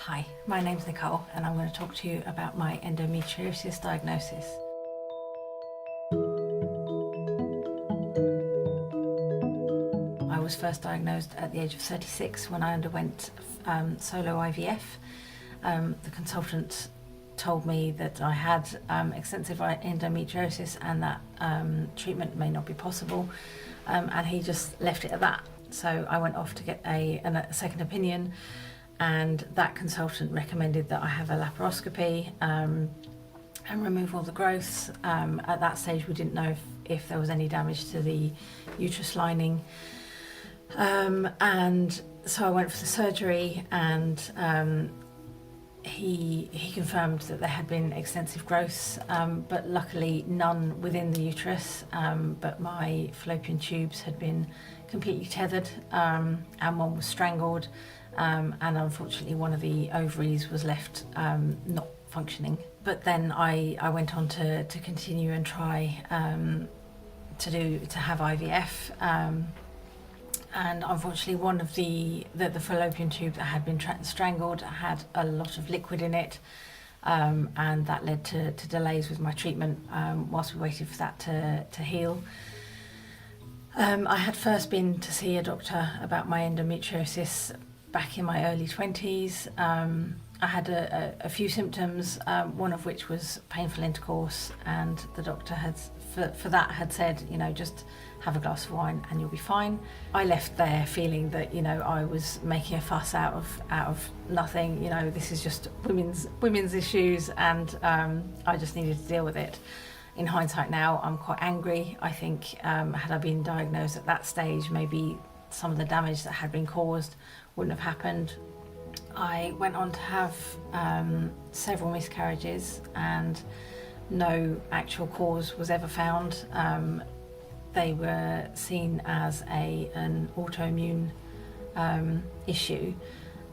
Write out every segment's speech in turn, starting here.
Hi, my name's Nicole and I'm going to talk to you about my endometriosis diagnosis. I was first diagnosed at the age of 36 when I underwent solo-IVF. The consultant told me that I had extensive endometriosis and that treatment may not be possible, and he just left it at that. So I went off to get a second opinion, and that consultant recommended that I have a laparoscopy and remove all the growths. At that stage we didn't know if there was any damage to the uterus lining, and so I went for the surgery, and he confirmed that there had been extensive growths, but luckily none within the uterus, but my fallopian tubes had been completely tethered, and one was strangled, and unfortunately one of the ovaries was left not functioning. But then I went on to continue and try to have IVF, and unfortunately one of the fallopian tube that had been strangled had a lot of liquid in it, and that led to delays with my treatment whilst we waited for that to heal. I had first been to see a doctor about my endometriosis back in my early 20s. I had a few symptoms, one of which was painful intercourse, and the doctor had said, you know, just have a glass of wine and you'll be fine. I left there feeling that, you know, I was making a fuss out of nothing. You know, this is just women's issues, and I just needed to deal with it. In hindsight now, I'm quite angry. I think had I been diagnosed at that stage, maybe some of the damage that had been caused wouldn't have happened. I went on to have several miscarriages, and no actual cause was ever found. They were seen as an autoimmune issue,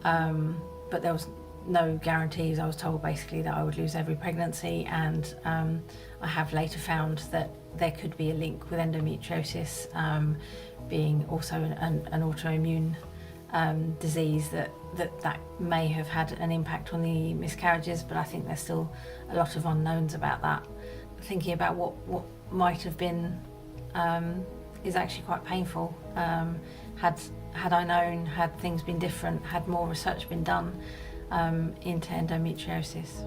but there was no guarantees. I was told basically that I would lose every pregnancy, and I have later found that there could be a link with endometriosis being also an autoimmune disease that may have had an impact on the miscarriages, but I think there's still a lot of unknowns about that. Thinking about what might have been is actually quite painful. Had I known, had things been different, had more research been done into endometriosis.